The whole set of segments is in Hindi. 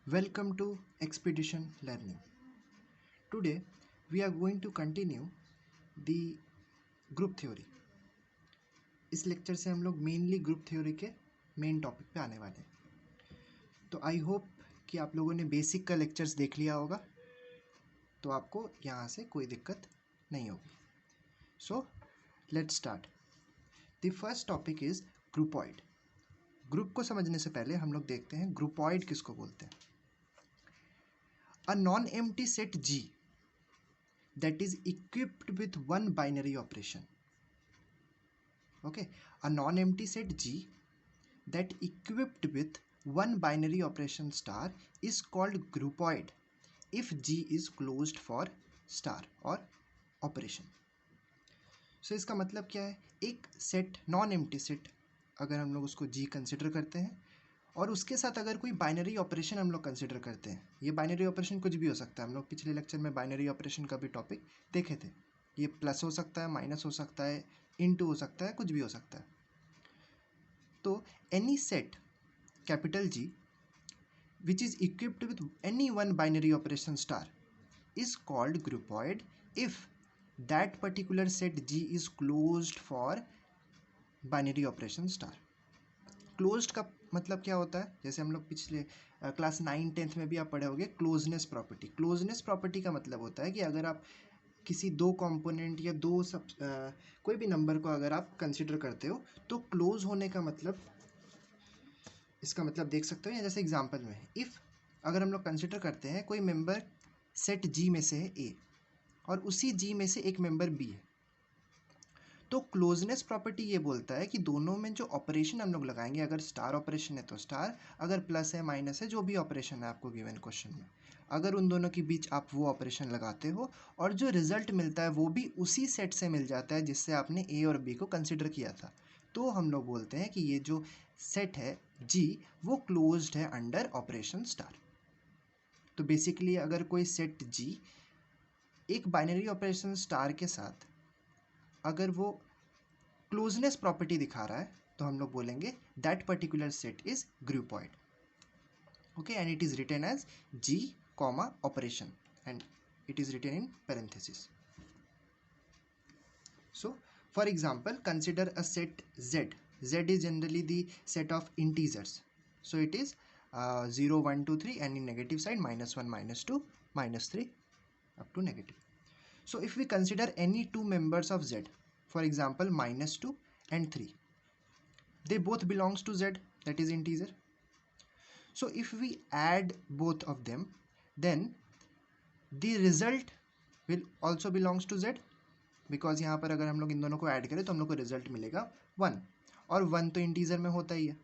Welcome to Expedition Learning. Today we are going to continue the group theory. इस लेक्चर से हम लोग मेनली ग्रुप थ्योरी के मेन टॉपिक पे आने वाले हैं। तो आई होप कि आप लोगों ने बेसिक का लेक्चर्स देख लिया होगा, तो आपको यहाँ से कोई दिक्कत नहीं होगी। So let's start. The first topic is groupoid. Group को समझने से पहले हम लोग देखते हैं ग्रुपॉइड किसको बोलते हैं। A non-empty set G that is equipped with one binary operation. Okay, a non-empty set G that equipped with one binary operation star is called groupoid if G is closed for star or operation. So इसका मतलब क्या है, एक सेट नॉन एम्प्टी सेट अगर हम लोग उसको G कंसिडर करते हैं और उसके साथ अगर कोई बाइनरी ऑपरेशन हम लोग कंसिडर करते हैं, ये बाइनरी ऑपरेशन कुछ भी हो सकता है। हम लोग पिछले लेक्चर में बाइनरी ऑपरेशन का भी टॉपिक देखे थे। ये प्लस हो सकता है, माइनस हो सकता है, इनटू हो सकता है, कुछ भी हो सकता है। तो any set capital G which is equipped with any one binary operation star is called groupoid if that particular set G is closed for binary operation star. Closed का मतलब क्या होता है, जैसे हम लोग पिछले क्लास 9-10 में भी आप पढ़े होंगे क्लोजनेस प्रॉपर्टी। क्लोजनेस प्रॉपर्टी का मतलब होता है कि अगर आप किसी दो कंपोनेंट या दो कोई भी नंबर को अगर आप कंसिडर करते हो तो क्लोज होने का मतलब, इसका मतलब देख सकते हो। या जैसे एग्जांपल में इफ़ अगर हम लोग कंसिडर करते हैं कोई मेंबर सेट G में से है A और उसी G में से एक मेंबर B है, तो क्लोजनेस प्रॉपर्टी ये बोलता है कि दोनों में जो ऑपरेशन हम लोग लगाएंगे, अगर स्टार ऑपरेशन है तो स्टार, अगर प्लस है माइनस है, जो भी ऑपरेशन है आपको गिवन क्वेश्चन में, अगर उन दोनों के बीच आप वो ऑपरेशन लगाते हो और जो रिजल्ट मिलता है वो भी उसी सेट से मिल जाता है जिससे आपने ए और बी को कंसिडर किया था, तो हम लोग बोलते हैं कि ये जो सेट है जी वो क्लोज्ड है अंडर ऑपरेशन स्टार। तो बेसिकली अगर कोई सेट जी एक बाइनरी ऑपरेशन स्टार के साथ अगर वो क्लोजनेस प्रॉपर्टी दिखा रहा है तो हम लोग बोलेंगे that particular set is groupoid. Okay, and it is written as G comma operation and it is written in parenthesis. So for example, consider a set Z. Z is generally the set of integers, so it is 0 1 2 3 and in negative side -1 -2 -3 up to negative. So if we consider any two members of Z, for example -2 and 3, they both belongs to Z, that is integer. So if we add both of them, then the result will also belongs to Z, because यहाँ पर अगर हम लोग इन दोनों को ऐड करें तो हम लोग को रिजल्ट मिलेगा 1, और 1 तो इंटीजर में होता ही है।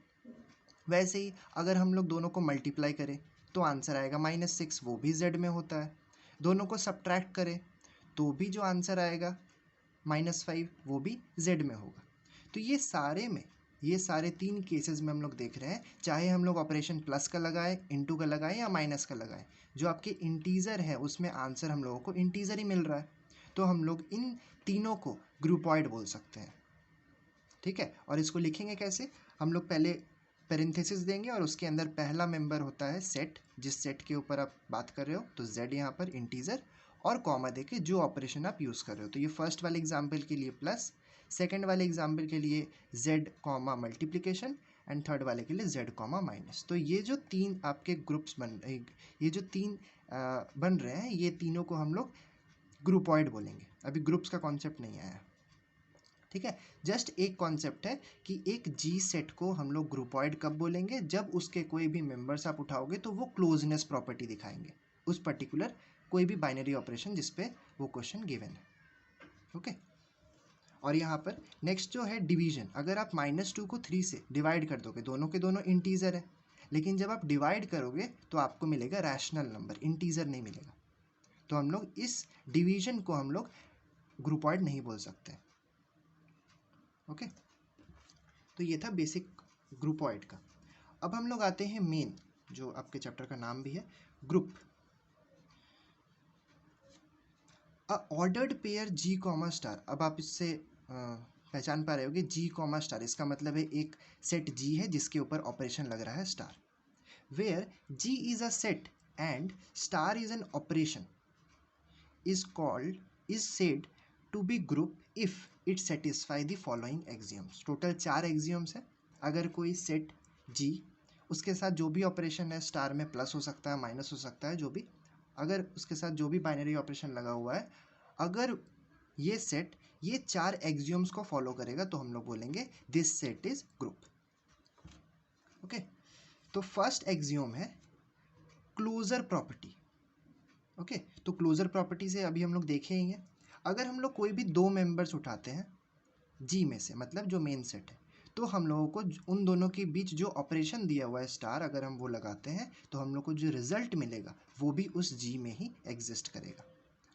वैसे ही अगर हम लोग दोनों को मल्टीप्लाई करें तो आंसर आएगा -6, वो भी Z में होता है। दोनों को सब्ट्रैक्ट करें तो भी जो आंसर आएगा -5, वो भी Z में होगा। तो ये सारे 3 केसेस में हम लोग देख रहे हैं, चाहे हम लोग ऑपरेशन प्लस का लगाएं, इनटू का लगाएं या माइनस का लगाएं, जो आपके इंटीजर है उसमें आंसर हम लोगों को इंटीजर ही मिल रहा है, तो हम लोग इन तीनों को ग्रुपॉइड बोल सकते हैं। ठीक है, और इसको लिखेंगे कैसे, हम लोग पहले पेरेंथेसिस देंगे और उसके अंदर पहला मेंबर होता है सेट, जिस सेट के ऊपर आप बात कर रहे हो, तो Z यहाँ पर इंटीजर और कॉमा देके जो ऑपरेशन आप यूज़ कर रहे हो। तो ये फर्स्ट वाले एग्जाम्पल के लिए प्लस, सेकेंड वाले एग्जाम्पल के लिए Z comma multiplication and third वाले के लिए Z कॉमा माइनस। तो ये जो 3 आपके ग्रुप्स ये जो 3 बन रहे हैं, ये तीनों को हम लोग ग्रुपॉइड बोलेंगे। अभी ग्रुप्स का कॉन्सेप्ट नहीं आया, ठीक है। जस्ट एक कॉन्सेप्ट है कि एक जी सेट को हम लोग ग्रुपॉइड कब बोलेंगे, जब उसके कोई भी मेंबर्स आप उठाओगे तो वो क्लोजनेस प्रॉपर्टी दिखाएंगे उस पर्टिकुलर कोई भी बाइनरी ऑपरेशन जिस पे वो क्वेश्चन गिवन है। ओके, और यहाँ पर नेक्स्ट जो है डिवीजन, अगर आप -2 को 3 से डिवाइड कर दोगे, दोनों के दोनों इंटीजर है, लेकिन जब आप डिवाइड करोगे तो आपको मिलेगा रैशनल नंबर, इंटीजर नहीं मिलेगा, तो हम लोग इस डिवीजन को हम लोग ग्रुपॉइड नहीं बोल सकते। ओके, तो ये था बेसिक ग्रुपॉइड का। अब हम लोग आते हैं मेन, जो आपके चैप्टर का नाम भी है, group. A ordered pair G comma star. अब आप इससे पहचान पा रहे होगे G कॉमा स्टार, इसका मतलब है एक सेट G है जिसके ऊपर ऑपरेशन लग रहा है star, where G is a set and star is an operation is said to be group if it satisfy the following axioms. Total 4 axioms है. अगर कोई सेट G उसके साथ जो भी ऑपरेशन है स्टार में प्लस हो सकता है माइनस हो सकता है जो भी, अगर उसके साथ जो भी बाइनरी ऑपरेशन लगा हुआ है, अगर ये सेट ये 4 एक्सियोम्स को फॉलो करेगा तो हम लोग बोलेंगे this set is group. Okay, तो फर्स्ट एक्सियोम है क्लोजर प्रॉपर्टी. ओके, तो क्लोजर प्रॉपर्टी से अभी हम लोग देखेंगे. अगर हम लोग कोई भी 2 मेंबर्स उठाते हैं जी में से, मतलब जो मेन सेट है, तो हम लोगों को उन दोनों के बीच जो ऑपरेशन दिया हुआ है स्टार, अगर हम वो लगाते हैं तो हम लोग को जो रिजल्ट मिलेगा वो भी उस जी में ही एग्जिस्ट करेगा.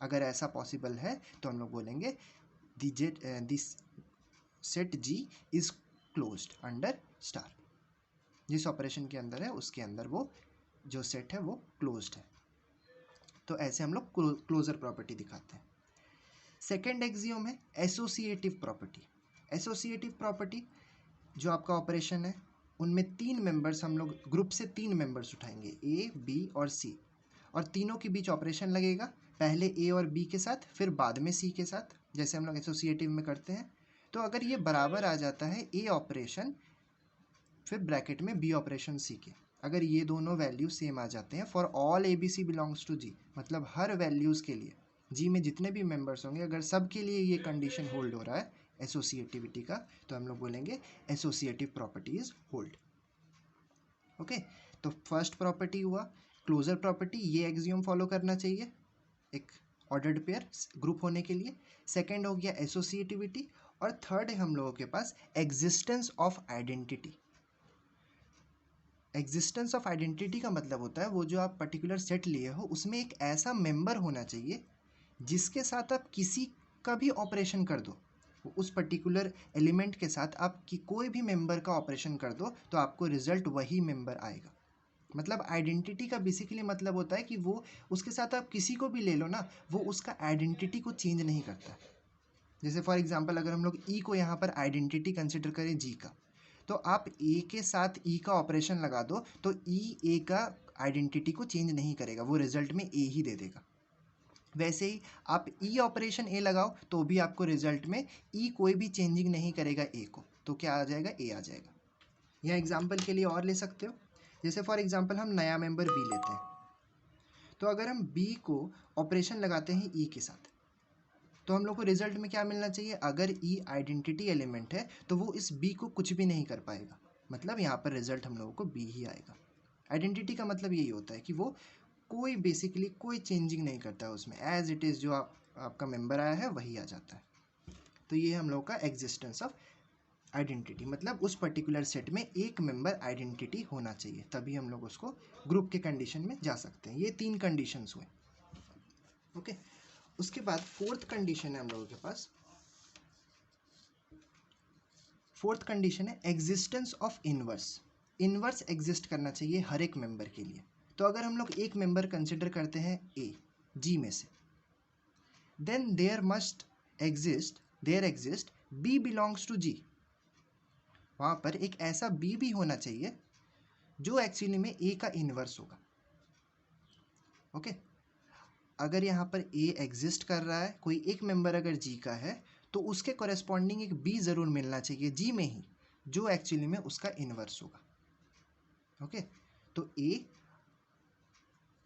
अगर ऐसा पॉसिबल है तो हम लोग बोलेंगे this set G is closed under star. जिस ऑपरेशन के अंदर है उसके अंदर वो जो सेट है वो क्लोज्ड है. तो ऐसे हम लोग क्लोजर प्रॉपर्टी दिखाते हैं. सेकेंड एक्सियोम है एसोसिएटिव प्रॉपर्टी. एसोसिएटिव प्रॉपर्टी जो आपका ऑपरेशन है उनमें 3 मेंबर्स, हम लोग ग्रुप से 3 मेंबर्स उठाएंगे ए बी और सी, और तीनों के बीच ऑपरेशन लगेगा, पहले ए और बी के साथ फिर बाद में सी के साथ, जैसे हम लोग एसोसिएटिव में करते हैं. तो अगर ये बराबर आ जाता है ए ऑपरेशन फिर ब्रैकेट में बी ऑपरेशन सी के, अगर ये दोनों वैल्यू सेम आ जाते हैं for all A B C belongs to G, मतलब हर वैल्यूज़ के लिए जी में जितने भी मेंबर्स होंगे अगर सब के लिए ये कंडीशन होल्ड हो रहा है एसोसिएटिविटी का, तो हम लोग बोलेंगे associative property is hold. Okay, तो फर्स्ट प्रॉपर्टी हुआ क्लोजर प्रॉपर्टी, ये एक्सियोम फॉलो करना चाहिए एक ऑर्डर्ड पेयर ग्रुप होने के लिए. सेकेंड हो गया एसोसिएटिविटी, और थर्ड है हम लोगों के पास existence of identity. Existence of identity का मतलब होता है वो जो आप पर्टिकुलर सेट लिए हो उसमें एक ऐसा मेंबर होना चाहिए जिसके साथ आप किसी का भी ऑपरेशन कर दो, उस पर्टिकुलर एलिमेंट के साथ आप कोई भी मेंबर का ऑपरेशन कर दो तो आपको रिजल्ट वही मेंबर आएगा. मतलब आइडेंटिटी का बेसिकली मतलब होता है कि वो उसके साथ आप किसी को भी ले लो ना, वो उसका आइडेंटिटी को चेंज नहीं करता. जैसे फॉर एग्जांपल अगर हम लोग ई को यहाँ पर आइडेंटिटी कंसिडर करें जी का, तो आप ए के साथ ई का ऑपरेशन लगा दो तो ई ए का आइडेंटिटी को चेंज नहीं करेगा, वो रिजल्ट में ए ही दे देगा. वैसे ही आप ई ऑपरेशन ए लगाओ तो भी आपको रिजल्ट में ई कोई भी चेंजिंग नहीं करेगा ए को, तो क्या आ जाएगा ए आ जाएगा. यह एग्जांपल के लिए और ले सकते हो. जैसे फॉर एग्जांपल हम नया मेंबर बी लेते हैं, तो अगर हम बी को ऑपरेशन लगाते हैं ई के साथ तो हम लोग को रिजल्ट में क्या मिलना चाहिए, अगर ई आइडेंटिटी एलिमेंट है तो वो इस बी को कुछ भी नहीं कर पाएगा, मतलब यहाँ पर रिजल्ट हम लोगों को बी ही आएगा. आइडेंटिटी का मतलब यही होता है कि वो कोई बेसिकली कोई चेंजिंग नहीं करता है उसमें, एज इट इज़ जो आपका मेंबर आया है वही आ जाता है. तो ये हम लोग का एग्जिस्टेंस ऑफ आइडेंटिटी, मतलब उस पर्टिकुलर सेट में एक मेंबर आइडेंटिटी होना चाहिए, तभी हम लोग उसको ग्रुप के कंडीशन में जा सकते हैं. ये 3 कंडीशंस हुए. ओके, उसके बाद फोर्थ कंडीशन है हम लोगों के पास. फोर्थ कंडीशन है existence of inverse. Inverse exist करना चाहिए हर एक मेंबर के लिए. तो अगर हम लोग एक मेंबर कंसिडर करते हैं ए जी में से, then there exist B belongs to G. वहाँ पर एक ऐसा बी भी होना चाहिए जो एक्चुअली में ए का इनवर्स होगा. ओके, अगर यहाँ पर ए एग्जिस्ट कर रहा है, कोई एक मेंबर अगर जी का है तो उसके कॉरेस्पॉन्डिंग एक बी ज़रूर मिलना चाहिए जी में ही जो एक्चुअली में उसका इनवर्स होगा. ओके, तो ए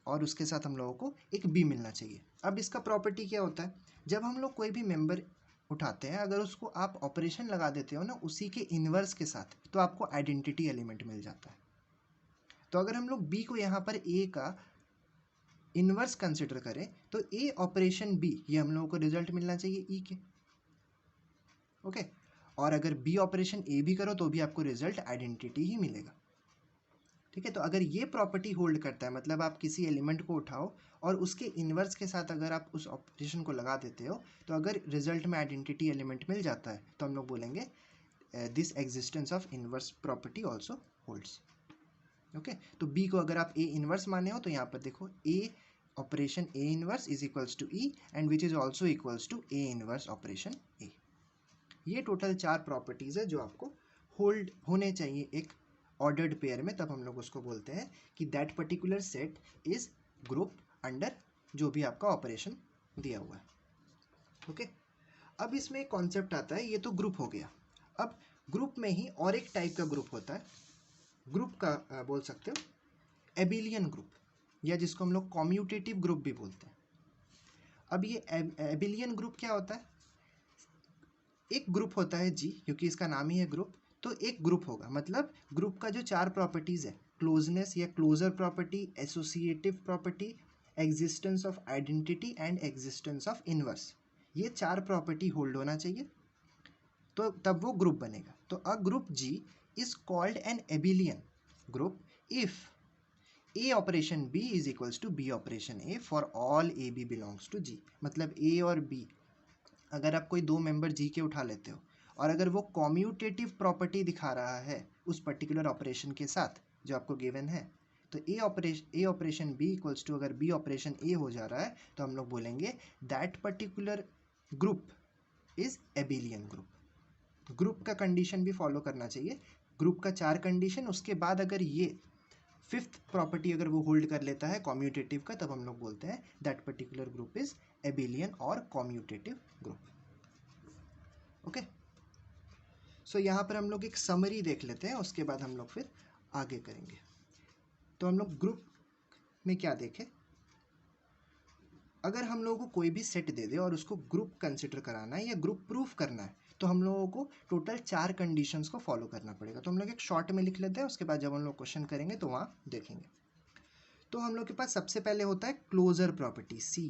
और उसके साथ हम लोगों को एक बी मिलना चाहिए. अब इसका प्रॉपर्टी क्या होता है, जब हम लोग कोई भी मेंबर उठाते हैं अगर उसको आप ऑपरेशन लगा देते हो ना उसी के इनवर्स के साथ, तो आपको आइडेंटिटी एलिमेंट मिल जाता है. तो अगर हम लोग बी को यहाँ पर ए का इनवर्स कंसिडर करें तो ए ऑपरेशन बी, ये हम लोगों को रिजल्ट मिलना चाहिए ई के. ओके, और अगर बी ऑपरेशन ए भी करो तो भी आपको रिजल्ट आइडेंटिटी ही मिलेगा. ठीक है, तो अगर ये प्रॉपर्टी होल्ड करता है, मतलब आप किसी एलिमेंट को उठाओ और उसके इन्वर्स के साथ अगर आप उस ऑपरेशन को लगा देते हो तो अगर रिजल्ट में आइडेंटिटी एलिमेंट मिल जाता है तो हम लोग बोलेंगे this existence of inverse property also holds. Okay, तो बी को अगर आप ए इन्वर्स माने हो तो यहाँ पर देखो A operation A inverse is equals to E and which is also equals to A inverse operation A. ये टोटल 4 प्रॉपर्टीज़ है जो आपको होल्ड होने चाहिए एक ऑर्डर्ड पेयर में, तब हम लोग उसको बोलते हैं कि that particular set is group under जो भी आपका ऑपरेशन दिया हुआ है। ओके, अब इसमें एक कॉन्सेप्ट आता है, ये तो ग्रुप हो गया। अब ग्रुप में ही और एक टाइप का ग्रुप होता है, ग्रुप का बोल सकते हो एबिलियन ग्रुप, या जिसको हम लोग कॉम्यूटेटिव ग्रुप भी बोलते हैं। अब ये एबिलियन ग्रुप क्या होता है? एक ग्रुप होता है जी, क्योंकि इसका नाम ही है ग्रुप, तो एक ग्रुप होगा, मतलब ग्रुप का जो 4 प्रॉपर्टीज़ है, क्लोजनेस या closure property, associative property, existence of identity and existence of inverse, ये 4 प्रॉपर्टी होल्ड होना चाहिए, तो तब वो ग्रुप बनेगा। तो a group G is called an abelian group if A operation B is equals to B operation A for all A B belongs to G. मतलब ए और बी, अगर आप कोई 2 मेंबर जी के उठा लेते हो और अगर वो कॉम्यूटेटिव प्रॉपर्टी दिखा रहा है उस पर्टिकुलर ऑपरेशन के साथ जो आपको गिवन है, तो ए ऑपरेशन बी इक्वल्स टू, अगर बी ऑपरेशन ए हो जा रहा है तो हम लोग बोलेंगे that particular group is abelian group. Group का कंडीशन भी फॉलो करना चाहिए, ग्रुप का 4 कंडीशन, उसके बाद अगर ये 5th प्रॉपर्टी अगर वो होल्ड कर लेता है कॉम्यूटेटिव का, तब हम लोग बोलते हैं दैट पर्टिकुलर ग्रुप इज एबिलियन और कॉम्यूटेटिव ग्रुप। ओके, सो यहाँ पर हम लोग एक समरी देख लेते हैं, उसके बाद हम लोग फिर आगे करेंगे। तो हम लोग ग्रुप में क्या देखें, अगर हम लोगों को कोई भी सेट दे दे और उसको ग्रुप कंसिडर कराना है या ग्रुप प्रूफ करना है, तो हम लोगों को टोटल 4 कंडीशंस को फॉलो करना पड़ेगा। तो हम लोग एक शॉर्ट में लिख लेते हैं, उसके बाद जब हम लोग क्वेश्चन करेंगे तो वहाँ देखेंगे। तो हम लोग के पास सबसे पहले होता है closure property C.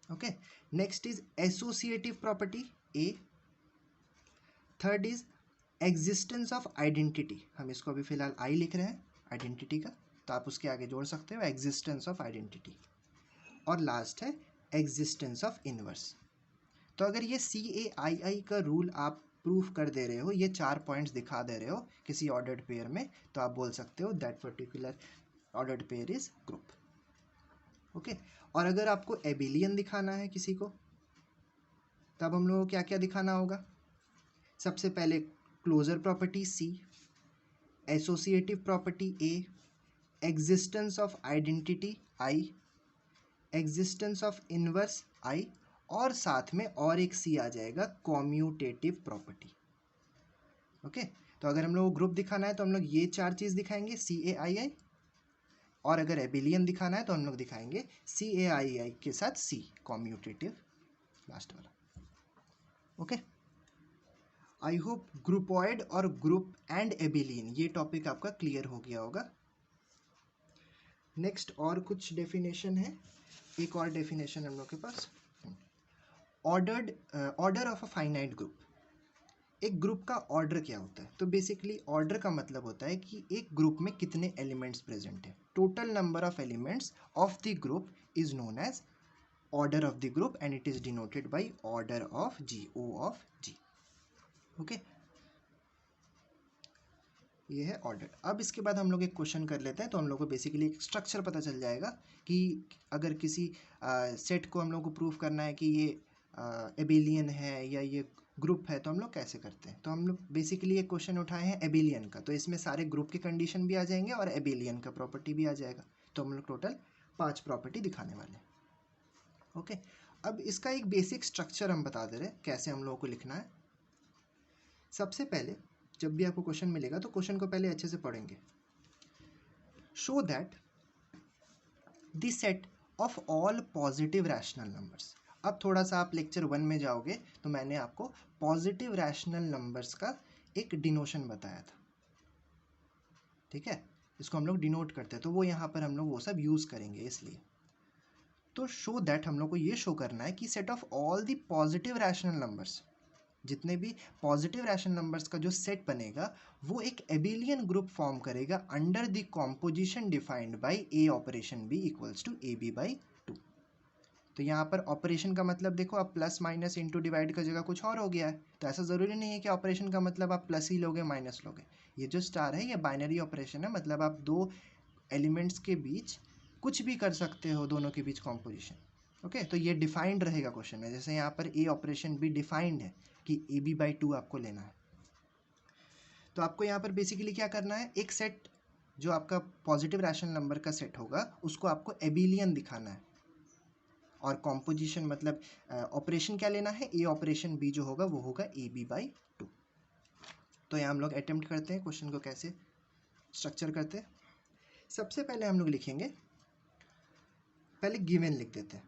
Okay, next is associative property A. Third is existence of identity, हम इसको अभी फिलहाल आई लिख रहे हैं आइडेंटिटी का, तो आप उसके आगे जोड़ सकते हो एग्जिस्टेंस ऑफ आइडेंटिटी। और लास्ट है एग्जिस्टेंस ऑफ इनवर्स। तो अगर ये CAII का रूल आप प्रूफ कर दे रहे हो, ये 4 पॉइंट्स दिखा दे रहे हो किसी ऑर्डर्ड पेयर में, तो आप बोल सकते हो that particular ordered pair is group. Okay, और अगर आपको एबिलियन दिखाना है किसी को, तब हम लोगों को क्या क्या दिखाना होगा? सबसे पहले closure property C, associative property A, existence of identity I, existence of inverse I, और साथ में और एक सी आ जाएगा कॉम्यूटेटिव प्रॉपर्टी। ओके, तो अगर हम लोग को ग्रुप दिखाना है तो हम लोग ये 4 चीज़ दिखाएंगे CAII, और अगर एबिलियन दिखाना है तो हम लोग दिखाएंगे CAII के साथ सी कॉम्यूटेटिव लास्ट वाला। ओके, आई होप ग्रुपॉइड और ग्रुप एंड एबिलियन ये टॉपिक आपका क्लियर हो गया होगा। नेक्स्ट और कुछ डेफिनेशन है, एक और डेफिनेशन हम लोग के पास, order of a finite group. एक ग्रुप का ऑर्डर क्या होता है? तो बेसिकली ऑर्डर का मतलब होता है कि एक ग्रुप में कितने एलिमेंट्स प्रेजेंट हैं। Total number of elements of the group is known as order of the group and it is denoted by order of G, O of G. Okay, ये है ऑर्डर। अब इसके बाद हम लोग एक क्वेश्चन कर लेते हैं, तो हम लोग को बेसिकली एक स्ट्रक्चर पता चल जाएगा कि अगर किसी सेट को हम लोग को प्रूफ करना है कि ये एबिलियन है या ये ग्रुप है, तो हम लोग कैसे करते हैं। तो हम लोग बेसिकली एक क्वेश्चन उठाए हैं एबिलियन का, तो इसमें सारे ग्रुप के कंडीशन भी आ जाएंगे और एबिलियन का प्रॉपर्टी भी आ जाएगा, तो हम लोग टोटल 5 प्रॉपर्टी दिखाने वाले हैं। ओके, अब इसका एक बेसिक स्ट्रक्चर हम बता दे रहे हैं कैसे हम लोगों को लिखना है। सबसे पहले जब भी आपको क्वेश्चन मिलेगा तो क्वेश्चन को पहले अच्छे से पढ़ेंगे। Show that the set of all positive rational numbers. अब थोड़ा सा आप लेक्चर 1 में जाओगे तो मैंने आपको पॉजिटिव रैशनल नंबर्स का एक डिनोशन बताया था, ठीक है, इसको हम लोग डिनोट करते हैं, तो वो यहाँ पर हम लोग वो सब यूज़ करेंगे इसलिए। तो शो दैट हम लोग को ये शो करना है कि set of all the positive rational numbers, जितने भी पॉजिटिव रैशनल नंबर्स का जो सेट बनेगा वो एक एबिलियन ग्रुप फॉर्म करेगा under the composition defined by A operation B equals to AB/2। तो यहाँ पर ऑपरेशन का मतलब देखो, आप प्लस माइनस इंटू डिवाइड का जगह कुछ और हो गया है, तो ऐसा ज़रूरी नहीं है कि ऑपरेशन का मतलब आप प्लस ही लोगे माइनस लोगे। ये जो स्टार है ये बाइनरी ऑपरेशन है, मतलब आप 2 एलिमेंट्स के बीच कुछ भी कर सकते हो, दोनों के बीच कॉम्पोजिशन। ओके, तो ये डिफाइंड रहेगा क्वेश्चन में, जैसे यहाँ पर ए ऑपरेशन भी डिफाइंड है कि AB/2 आपको लेना है। तो आपको यहाँ पर बेसिकली क्या करना है, एक सेट जो आपका पॉजिटिव रैशनल नंबर का सेट होगा उसको आपको एबिलियन दिखाना है, और कॉम्पोजिशन मतलब ऑपरेशन क्या लेना है, ए ऑपरेशन बी जो होगा वो होगा ए बी बाई टू। तो यहाँ हम लोग अटेम्प्ट करते हैं क्वेश्चन को कैसे स्ट्रक्चर करते हैं। सबसे पहले हम लोग लिखेंगे, पहले गिवन लिख देते हैं,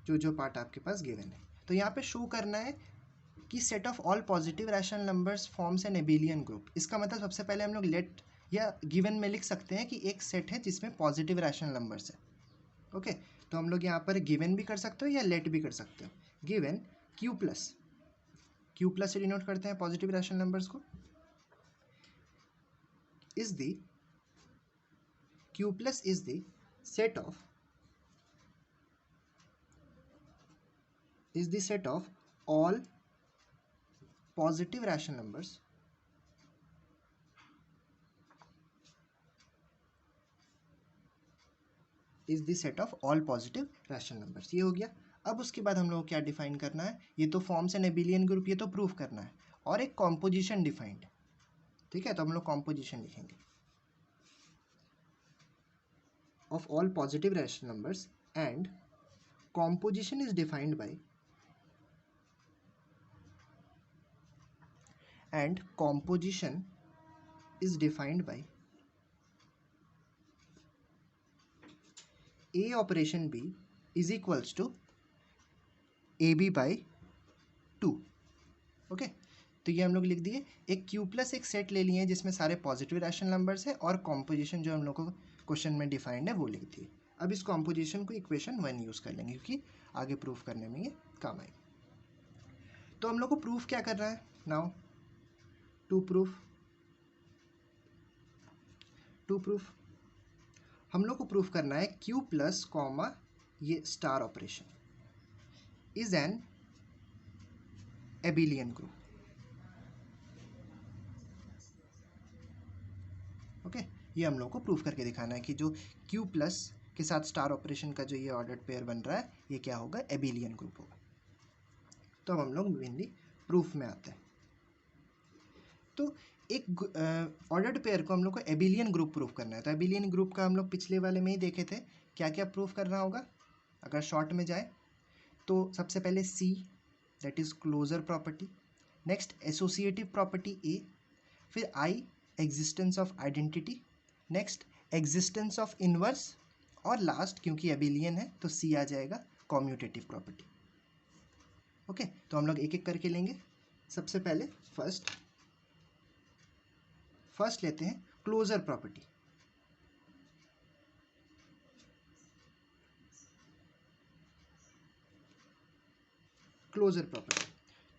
जो पार्ट आपके पास गिवन है। तो यहाँ पे शो करना है कि set of all positive rational numbers forms an abelian group. इसका मतलब सबसे पहले हम लोग लेट या गिवन में लिख सकते हैं कि एक सेट है जिसमें पॉजिटिव रैशनल नंबर्स है। ओके, तो हम लोग यहाँ पर गिवन भी कर सकते हो या लेट भी कर सकते हो। गिवन क्यू प्लस से डिनोट करते हैं पॉजिटिव रैशनल नंबर्स को, is the Q plus is the set of all positive rational numbers is the set of all positive rational numbers। ये हो गया। अब उसके बाद हम लोग क्या डिफाइन करना है, ये तो फॉर्म्स एन एबिलियन ग्रुप, ये तो प्रूफ करना है, और एक कॉम्पोजिशन डिफाइंड है। ठीक है, तो हम लोग कॉम्पोजिशन लिखेंगे of all positive rational numbers, and composition is defined by A operation B is equals to A B by two. Okay, तो ये हम लोग लिख दिए। एक क्यू प्लस एक सेट ले लिए हैं जिसमें सारे पॉजिटिव रैशनल नंबर्स है, और कॉम्पोजिशन जो हम लोग को क्वेश्चन में डिफाइंड है वो लिख दिए। अब इस कॉम्पोजिशन को इक्वेशन 1 यूज़ कर लेंगे क्योंकि आगे प्रूफ करने में ये काम आएगा। तो हम लोग को प्रूफ क्या करना है, नाउ टू प्रूफ हम लोग को प्रूफ करना है क्यू प्लस कॉमा ये star operation is an abelian group. Okay, ये हम लोग को प्रूफ करके दिखाना है कि जो क्यू प्लस के साथ स्टार ऑपरेशन का जो ये ऑर्डर्ड पेयर बन रहा है ये क्या होगा, एबिलियन ग्रुप होगा। तो अब हम लोग मेनली प्रूफ में आते हैं। तो एक ऑर्डर्ड पेयर को हम लोग को एबिलियन ग्रुप प्रूफ करना है। तो एबिलियन ग्रुप का हम लोग पिछले वाले में ही देखे थे क्या क्या प्रूफ करना होगा। अगर शॉर्ट में जाए तो सबसे पहले C, that is closure property, next associative property A, फिर I existence of identity, next existence of inverse, और लास्ट क्योंकि एबिलियन है तो सी आ जाएगा कॉम्यूटेटिव प्रॉपर्टी। ओके, तो हम लोग एक एक करके लेंगे। सबसे पहले फर्स्ट लेते हैं क्लोजर प्रॉपर्टी।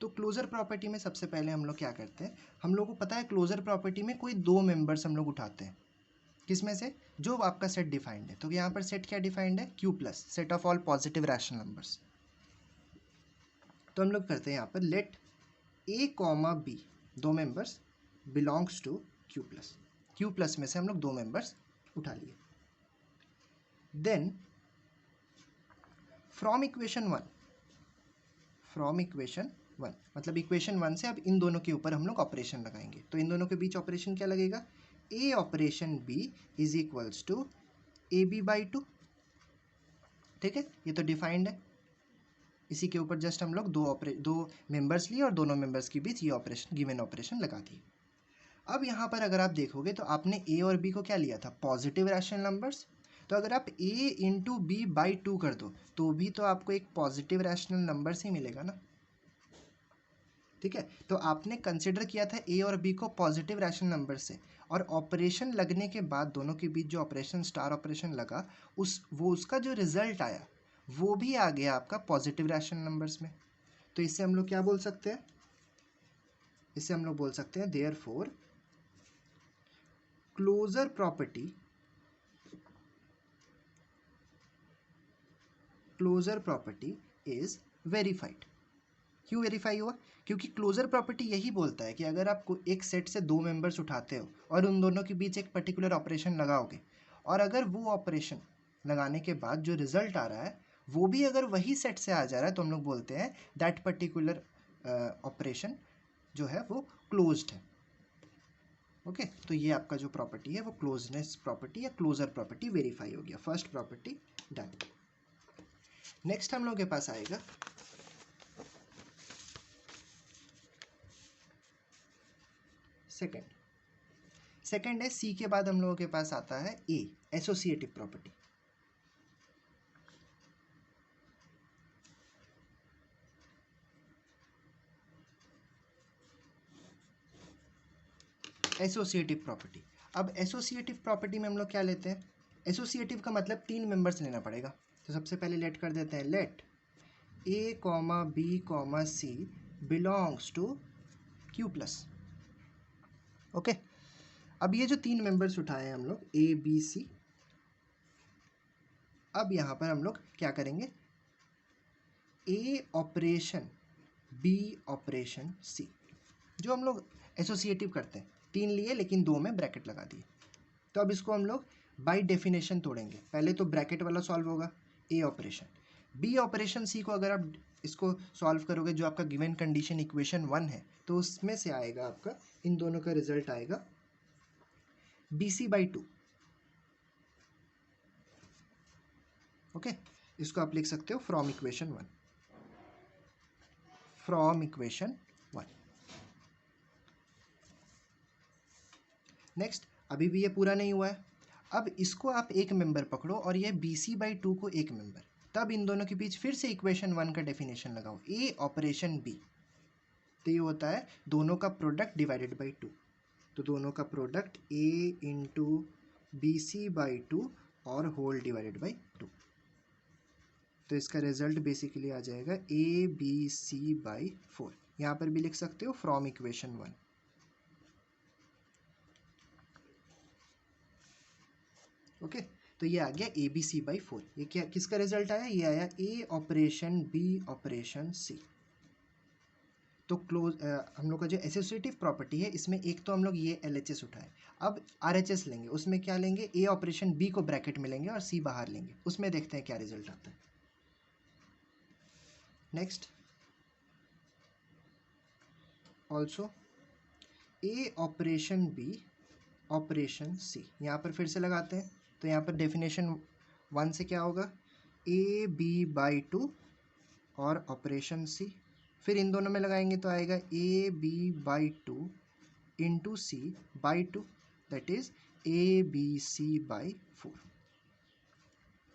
तो क्लोजर प्रॉपर्टी में सबसे पहले हम लोग क्या करते हैं, हम लोग को पता है क्लोजर प्रॉपर्टी में कोई दो मेंबर्स हम लोग उठाते हैं, किसमें से, जो आपका सेट डिफाइंड है। तो यहाँ पर सेट क्या डिफाइंड है, Q plus, set of all positive rational numbers. तो हम लोग करते हैं यहाँ पर लेट ए कॉमा बी, दो members belongs to Q plus में से हम लोग दो मेंबर्स उठा लिए। देन फ्रॉम इक्वेशन वन मतलब इक्वेशन 1 से अब इन दोनों के ऊपर हम लोग ऑपरेशन लगाएंगे। तो इन दोनों के बीच ऑपरेशन क्या लगेगा, A operation B is equals to A B by two. ठीक है, ये तो डिफाइंड है। इसी के ऊपर जस्ट हम लोग दो मेंबर्स लिए और दोनों मेंबर्स के बीच ये ऑपरेशन, गिवन ऑपरेशन लगा दिए। अब यहाँ पर अगर आप देखोगे तो आपने ए और बी को क्या लिया था, पॉजिटिव रैशनल नंबर्स। तो अगर आप ए इंटू बी बाई टू कर दो तो भी तो आपको एक पॉजिटिव रैशनल नंबर से ही मिलेगा ना। ठीक है, तो आपने कंसिडर किया था ए और बी को पॉजिटिव रैशनल नंबर से, और ऑपरेशन लगने के बाद दोनों के बीच जो ऑपरेशन स्टार ऑपरेशन लगा उसका जो रिजल्ट आया वो भी आ गया आपका पॉजिटिव रैशनल नंबर्स में। तो इससे हम लोग क्या बोल सकते हैं, इससे हम लोग बोल सकते हैं therefore closure property is verified. क्यों वेरीफाई हुआ, क्योंकि क्लोजर प्रॉपर्टी यही बोलता है कि अगर आप एक सेट से दो मेंबर्स उठाते हो और उन दोनों के बीच एक पर्टिकुलर ऑपरेशन लगाओगे, और अगर वो ऑपरेशन लगाने के बाद जो रिजल्ट आ रहा है वो भी अगर वही सेट से आ जा रहा है तो हम लोग बोलते हैं दैट पर्टिकुलर ऑपरेशन जो है वो क्लोज्ड है। ओके, तो ये आपका जो प्रॉपर्टी है वो क्लोजनेस प्रॉपर्टी या क्लोजर प्रॉपर्टी वेरीफाई हो गया। First property done. नेक्स्ट हम लोग के पास आएगा सेकंड। सेकंड है सी के बाद हम लोगों के पास आता है ए, एसोसिएटिव प्रॉपर्टी। Associative property. अब एसोसिएटिव प्रॉपर्टी में हम लोग क्या लेते हैं, एसोसिएटिव का मतलब 3 मेंबर्स लेना पड़ेगा। तो सबसे पहले लेट कर देते हैं, let A comma B comma C belongs to Q plus. Okay, अब ये जो 3 मेंबर्स उठाए हैं हम लोग ए बी सी, अब यहाँ पर हम लोग क्या करेंगे, ए ऑपरेशन बी ऑपरेशन सी, जो हम लोग एसोसिएटिव करते हैं, 3 लिए लेकिन 2 में ब्रैकेट लगा दिए। तो अब इसको हम लोग बाय डेफिनेशन तोड़ेंगे। पहले तो ब्रैकेट वाला सॉल्व होगा, ए ऑपरेशन बी ऑपरेशन सी को अगर आप इसको सॉल्व करोगे, जो आपका गिवन कंडीशन इक्वेशन 1 है, तो उसमें से आएगा आपका, इन दोनों का रिजल्ट आएगा बी सी बाई 2। ओके, इसको आप लिख सकते हो from equation 1, from equation 1। Next, अभी भी ये पूरा नहीं हुआ है। अब इसको आप एक मेंबर पकड़ो और ये बी सी बाई 2 को एक मेंबर, तब इन दोनों के बीच फिर से इक्वेशन 1 का डेफिनेशन लगाओ, ए ऑपरेशन बी। तो ये होता है दोनों का प्रोडक्ट डिवाइडेड बाई 2। तो दोनों का product A into B C by 2 और होल डिवाइडेड बाई 2। तो इसका रिजल्ट बेसिकली आ जाएगा ए बी सी बाई 4। यहाँ पर भी लिख सकते हो फ्रॉम इक्वेशन 1। ओके, तो ये आ गया ए बी सी बाई 4। ये क्या, किसका रिजल्ट आया, ये आया ए ऑपरेशन बी ऑपरेशन सी। तो क्लोज हम लोग का जो एसोसिएटिव प्रॉपर्टी है, इसमें एक तो हम लोग ये LHS उठाए, अब RHS लेंगे। उसमें क्या लेंगे, ए ऑपरेशन बी को ब्रैकेट में लेंगे और सी बाहर लेंगे। उसमें देखते हैं क्या रिजल्ट आता है। Next, also A operation B operation C, यहाँ पर फिर से लगाते हैं। तो यहाँ पर डेफिनेशन 1 से क्या होगा, ए बी बाई 2 और ऑपरेशन सी, फिर इन दोनों में लगाएंगे तो आएगा A B by 2 into C by 2, that is A B C by 4।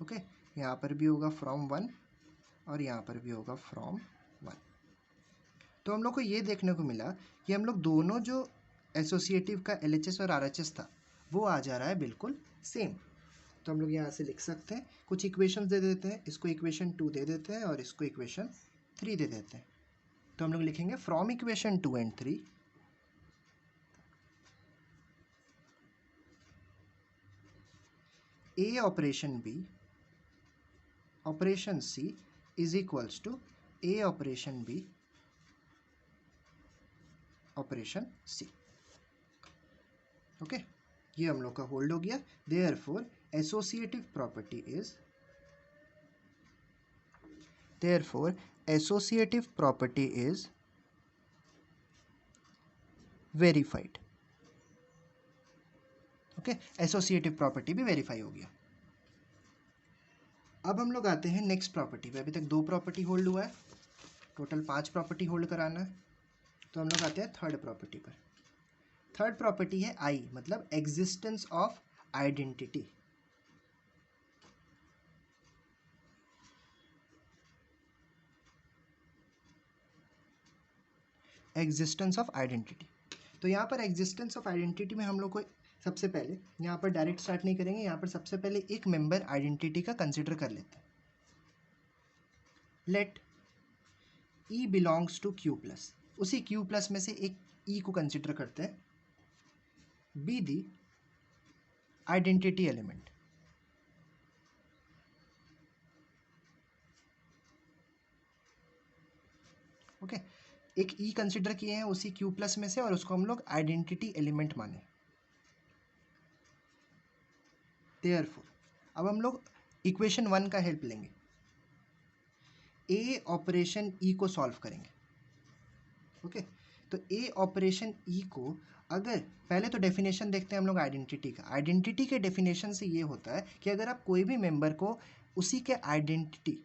Okay, यहाँ पर भी होगा फ्रॉम 1 और यहाँ पर भी होगा फ्रॉम 1। तो हम लोग को ये देखने को मिला कि हम लोग दोनों जो एसोसिएटिव का LHS और RHS था, वो आ जा रहा है बिल्कुल सेम। तो हम लोग यहाँ से लिख सकते हैं, कुछ इक्वेशंस दे देते हैं, इसको इक्वेशन 2 दे देते हैं और इसको इक्वेशन 3 दे देते हैं। तो हम लोग लिखेंगे from equation 2 and 3 A operation B operation C is equals to A operation B operation C. Okay, ये हम लोग का होल्ड हो गया। Therefore associative property is, therefore associative property is verified. Okay, associative property भी वेरीफाई हो गया। अब हम लोग आते हैं नेक्स्ट प्रॉपर्टी पे। अभी तक 2 प्रॉपर्टी होल्ड हुआ है, टोटल 5 प्रॉपर्टी होल्ड कराना है। तो हम लोग आते हैं थर्ड प्रॉपर्टी पर। थर्ड प्रॉपर्टी है आई, मतलब existence of identity. Existence of identity. तो यहाँ पर एग्जिस्टेंस ऑफ आइडेंटिटी में हम लोग को सबसे पहले यहाँ पर डायरेक्ट स्टार्ट नहीं करेंगे, यहाँ पर सबसे पहले एक मेंबर आइडेंटिटी का कंसिडर कर लेते हैं। Let E belongs to Q plus, उसी क्यू प्लस में से एक ई को कंसिडर करते हैं, be the identity element. Okay, एक ई कंसिडर किए हैं उसी क्यू प्लस में से और उसको हम लोग आइडेंटिटी एलिमेंट माने। देयरफॉर अब हम लोग इक्वेशन 1 का हेल्प लेंगे, ए ऑपरेशन ई को सॉल्व करेंगे। ओके, तो ए ऑपरेशन ई को अगर पहले तो डेफिनेशन देखते हैं हम लोग आइडेंटिटी का। आइडेंटिटी के डेफिनेशन से ये होता है कि अगर आप कोई भी मेंबर को उसी के आइडेंटिटी,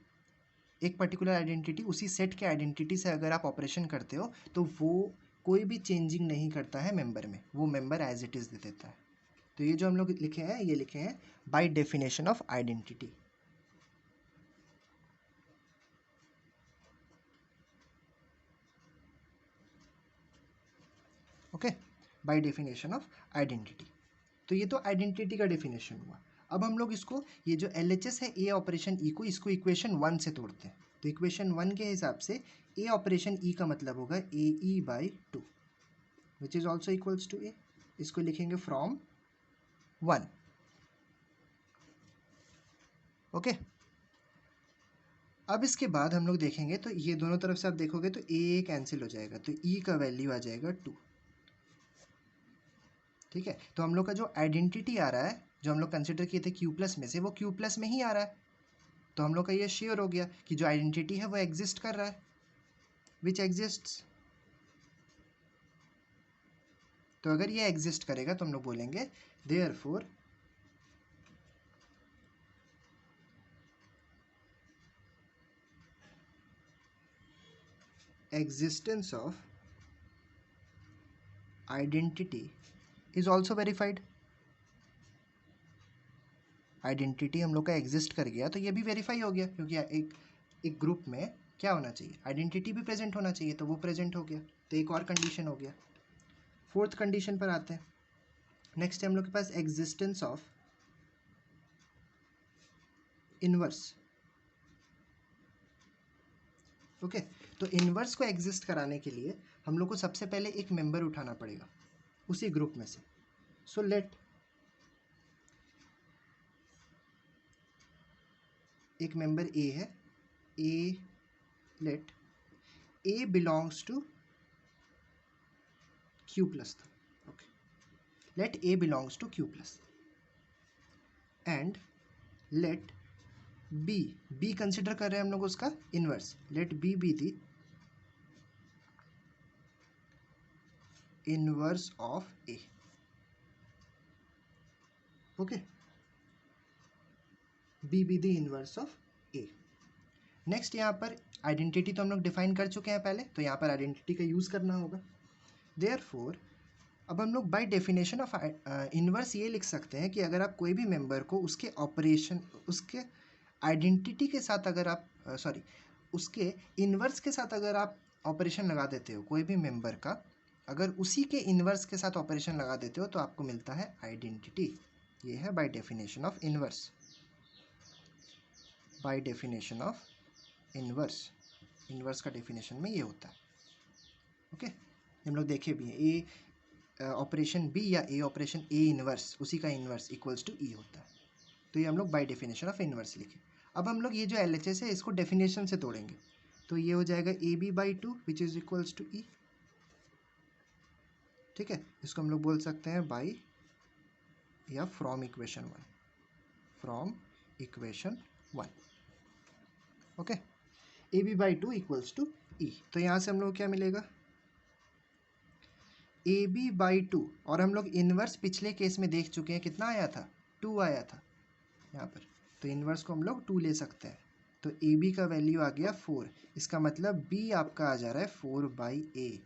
एक पर्टिकुलर आइडेंटिटी उसी सेट के आइडेंटिटी से अगर आप ऑपरेशन करते हो तो वो कोई भी चेंजिंग नहीं करता है मेंबर में, वो मेंबर एज इट इज़ दे देता है। तो ये जो हम लोग लिखे हैं, ये लिखे हैं by definition of identity. Okay, by definition of identity. तो ये तो आइडेंटिटी का डेफिनेशन हुआ। अब हम लोग इसको, ये जो LHS है ए ऑपरेशन ई को, इसको इक्वेशन 1 से तोड़ते हैं। तो इक्वेशन 1 के हिसाब से ए ऑपरेशन ई का मतलब होगा A E by 2 which is also equals to A. इसको लिखेंगे फ्रॉम 1। ओके, अब इसके बाद हम लोग देखेंगे तो ये दोनों तरफ से आप देखोगे तो ए कैंसिल हो जाएगा, तो ई का वैल्यू आ जाएगा 2। ठीक है, तो हम लोग का जो आइडेंटिटी आ रहा है, जो हम लोग कंसिडर किए थे क्यू प्लस में से, वो क्यू प्लस में ही आ रहा है। तो हम लोग का ये श्योर हो गया कि जो आइडेंटिटी है वो एग्जिस्ट कर रहा है, विच एग्जिस्ट्स। तो अगर ये एग्जिस्ट करेगा तो हम लोग बोलेंगे therefore existence of identity is also verified. Identity हम लोग का एग्जिस्ट कर गया तो ये भी वेरीफाई हो गया, क्योंकि एक ग्रुप में क्या होना चाहिए, आइडेंटिटी भी प्रेजेंट होना चाहिए, तो वो प्रेजेंट हो गया। तो एक और कंडीशन हो गया। फोर्थ कंडीशन पर आते हैं। नेक्स्ट है हम लोग के पास एग्जिस्टेंस ऑफ इनवर्स। ओके, तो इनवर्स को एग्जिस्ट कराने के लिए हम लोग को सबसे पहले एक मेंबर उठाना पड़ेगा उसी ग्रुप में से। सो लेट एक मेंबर ए है, A, let A belongs to Q plus था। Okay, let A belongs to Q plus and let B, B consider कर रहे हैं हम लोग उसका inverse, let B be the inverse of A. Okay, B be the inverse of A. Next यहाँ पर आइडेंटिटी तो हम लोग डिफाइन कर चुके हैं पहले, तो यहाँ पर आइडेंटिटी का यूज़ करना होगा। देयरफॉर अब हम लोग बाय डेफिनेशन ऑफ इनवर्स ये लिख सकते हैं कि अगर आप कोई भी मेंबर को उसके ऑपरेशन, उसके आइडेंटिटी के साथ अगर आप सॉरी उसके इनवर्स के साथ अगर आप ऑपरेशन लगा देते हो, कोई भी मेंबर का अगर उसी के इनवर्स के साथ ऑपरेशन लगा देते हो तो आपको मिलता है आइडेंटिटी। ये है by definition of inverse. By definition of inverse, inverse का डेफिनेशन में ये होता है। ओके, हम लोग देखे भी हैं ए ऑपरेशन बी या ए ऑपरेशन ए इनवर्स, उसी का इनवर्स इक्वल्स टू ई होता है। तो ये हम लोग बाय डेफिनेशन ऑफ इनवर्स लिखे। अब हम लोग ये जो LHS है इसको डेफिनेशन से तोड़ेंगे, तो ये हो जाएगा A B by 2 which is equals to E. ठीक है, इसको हम लोग बोल सकते हैं बाई या from equation 1, from equation 1। Okay, A B by 2 equals to E. तो यहाँ से हम लोग क्या मिलेगा, ए बी बाई 2, और हम लोग इनवर्स पिछले केस में देख चुके हैं कितना आया था, 2 आया था यहाँ पर। तो इनवर्स को हम लोग 2 ले सकते हैं। तो ए बी का वैल्यू आ गया 4, इसका मतलब बी आपका आ जा रहा है 4 बाई ए।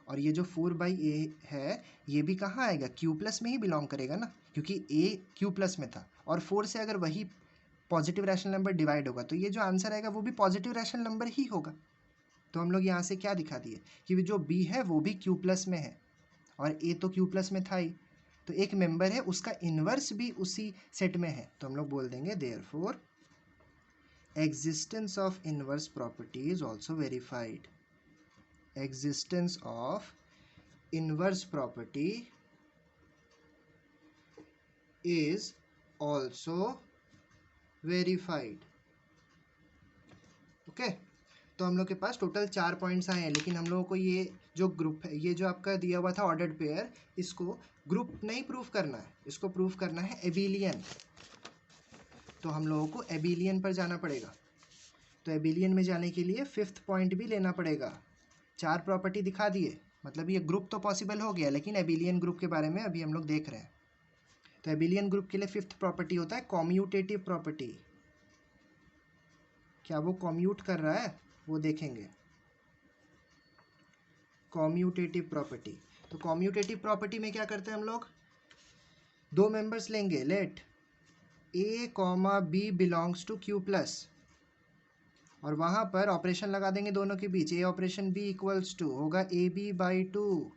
और ये जो 4 बाई ए है ये भी कहाँ आएगा, क्यू प्लस में ही बिलोंग करेगा ना, क्योंकि ए क्यू प्लस में था और 4 से अगर वही पॉजिटिव रैशनल नंबर डिवाइड होगा तो ये जो आंसर आएगा वो भी पॉजिटिव रैशनल नंबर ही होगा। तो हम लोग यहाँ से क्या दिखा दिए कि जो बी है वो भी क्यू प्लस में है और ए तो क्यू प्लस में था ही, तो एक मेंबर है उसका इनवर्स भी उसी सेट में है। तो हम लोग बोल देंगे therefore existence of inverse property is also verified. Existence of inverse property is also verified. Okay, तो हम लोग के पास टोटल 4 पॉइंट्स आए हैं, लेकिन हम लोगों को ये जो ग्रुप है, ये जो आपका दिया हुआ था ऑर्डर्ड पेयर, इसको ग्रुप नहीं प्रूफ करना है, इसको प्रूफ करना है एबिलियन। तो हम लोगों को एबिलियन पर जाना पड़ेगा। तो एबिलियन में जाने के लिए 5th पॉइंट भी लेना पड़ेगा। 4 प्रॉपर्टी दिखा दिए, मतलब ये ग्रुप तो पॉसिबल हो गया, लेकिन एबिलियन ग्रुप के बारे में अभी हम लोग देख रहे हैं। तो एबिलियन ग्रुप के लिए फिफ्थ प्रॉपर्टी होता है कॉम्यूटेटिव प्रॉपर्टी। क्या वो कॉम्यूट कर रहा है, वो देखेंगे। कॉम्यूटेटिव प्रॉपर्टी, तो कॉम्यूटेटिव प्रॉपर्टी में क्या करते हैं हम लोग, दो मेंबर्स लेंगे, let A comma B belongs to Q plus, और वहाँ पर ऑपरेशन लगा देंगे दोनों के बीच, A operation B equals to होगा ए बी बाई टू,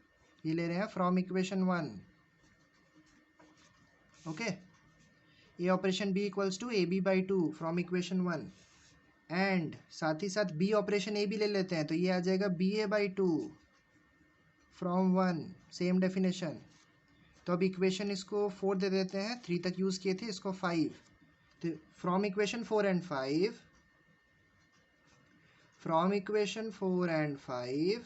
ये ले रहे हैं from equation 1। Okay, A operation B equals to A B by two from equation 1, and साथ ही साथ बी ऑपरेशन ए भी ले लेते हैं, तो ये आ जाएगा B A by two from 1, same definition. तो अब इक्वेशन इसको 4 दे देते हैं, 3 तक यूज़ किए थे, इसको 5, तो from equation 4 and 5, from equation 4 and 5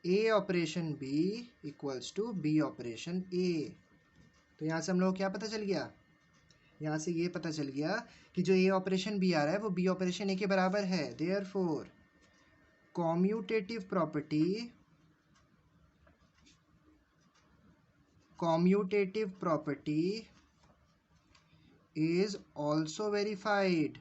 A operation B equals to B operation A. तो यहाँ से हम लोग क्या पता चल गया, यहाँ से ये पता चल गया कि जो ए ऑपरेशन बी आ रहा है वो बी ऑपरेशन ए के बराबर है। Therefore commutative property is also verified।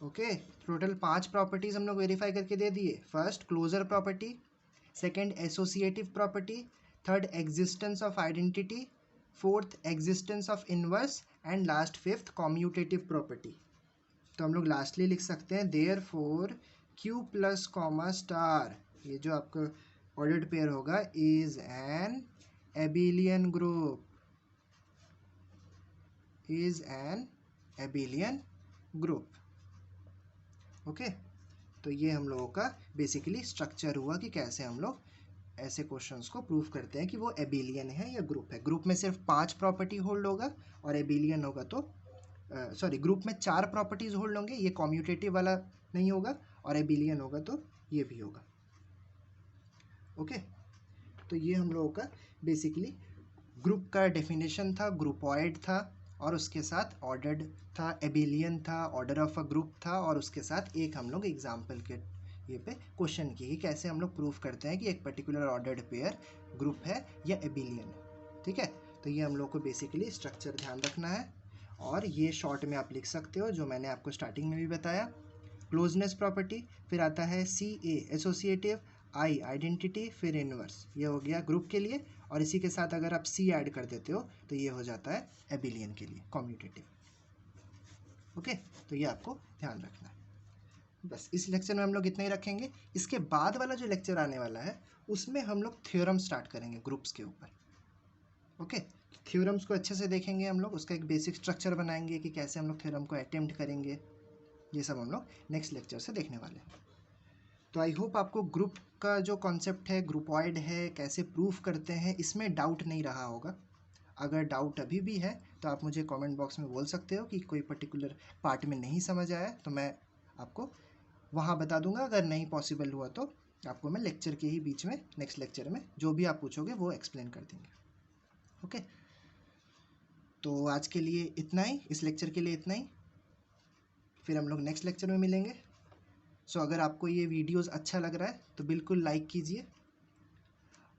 Okay, total 5 properties हम लोग वेरीफाई करके दे दिए। First closure property, second associative property, third existence of identity, fourth existence of inverse, and last fifth commutative property. तो हम लोग लास्टली लिख सकते हैं therefore Q plus comma star, ये जो आपका ऑर्डर्ड पेयर होगा, is an abelian group, is an abelian group। Okay, तो ये हम लोगों का बेसिकली स्ट्रक्चर हुआ कि कैसे हम लोग ऐसे क्वेश्चंस को प्रूव करते हैं कि वो एबिलियन है या ग्रुप है। ग्रुप में सिर्फ 5 प्रॉपर्टी होल्ड होगा, और एबिलियन होगा तो ग्रुप में 4 प्रॉपर्टीज होल्ड होंगे, ये कॉम्यूटेटिव वाला नहीं होगा, और एबिलियन होगा तो ये भी होगा। ओके, तो ये हम लोगों का बेसिकली ग्रुप का डेफिनेशन था, ग्रुपॉइड था, और उसके साथ ऑर्डर्ड था, एबिलियन था, ऑर्डर ऑफ अ ग्रुप था, और उसके साथ एक हम लोग एग्जाम्पल के ये पे क्वेश्चन की कि कैसे हम लोग प्रूव करते हैं कि एक पर्टिकुलर ऑर्डर्ड पेयर ग्रुप है या एबिलियन है। ठीक है, तो ये हम लोग को बेसिकली स्ट्रक्चर ध्यान रखना है, और ये शॉर्ट में आप लिख सकते हो जो मैंने आपको स्टार्टिंग में भी बताया। क्लोजनेस प्रॉपर्टी, फिर आता है सी ए एसोसिएटिव, आई आइडेंटिटी, फिर इनवर्स, ये हो गया ग्रुप के लिए, और इसी के साथ अगर आप सी ऐड कर देते हो तो ये हो जाता है एबिलियन के लिए कॉम्यूटेटिव। ओके, तो ये आपको ध्यान रखना है। बस इस लेक्चर में हम लोग इतना ही रखेंगे। इसके बाद वाला जो लेक्चर आने वाला है उसमें हम लोग थ्योरम स्टार्ट करेंगे ग्रुप्स के ऊपर। ओके, थ्योरम्स को अच्छे से देखेंगे हम लोग, उसका एक बेसिक स्ट्रक्चर बनाएंगे कि कैसे हम लोग थ्योरम को अटेम्प्ट करेंगे, ये सब हम लोग नेक्स्ट लेक्चर से देखने वाले हैं। तो आई होप आपको ग्रुप का जो कॉन्सेप्ट है, ग्रुपॉइड है, कैसे प्रूफ करते हैं, इसमें डाउट नहीं रहा होगा। अगर डाउट अभी भी है तो आप मुझे कमेंट बॉक्स में बोल सकते हो कि कोई पर्टिकुलर पार्ट में नहीं समझ आया, तो मैं आपको वहाँ बता दूंगा। अगर नहीं पॉसिबल हुआ तो आपको मैं लेक्चर के ही बीच में नेक्स्ट लेक्चर में जो भी आप पूछोगे वो एक्सप्लेन कर देंगे। ओके, तो आज के लिए इतना ही, इस लेक्चर के लिए इतना ही, फिर हम लोग नेक्स्ट लेक्चर में मिलेंगे। सो अगर आपको ये वीडियोस अच्छा लग रहा है तो बिल्कुल लाइक कीजिए,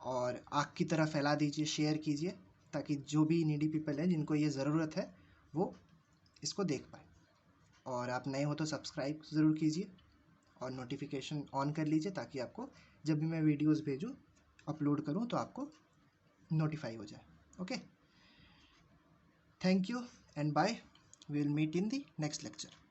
और आग की तरह फैला दीजिए, शेयर कीजिए, ताकि जो भी नीडी पीपल हैं जिनको ये ज़रूरत है वो इसको देख पाए। और आप नए हो तो सब्सक्राइब ज़रूर कीजिए, और नोटिफिकेशन ऑन कर लीजिए, ताकि आपको जब भी मैं वीडियोस भेजूँ, अपलोड करूँ, तो आपको नोटिफाई हो जाए। Okay, thank you and bye, we will meet in the next lecture.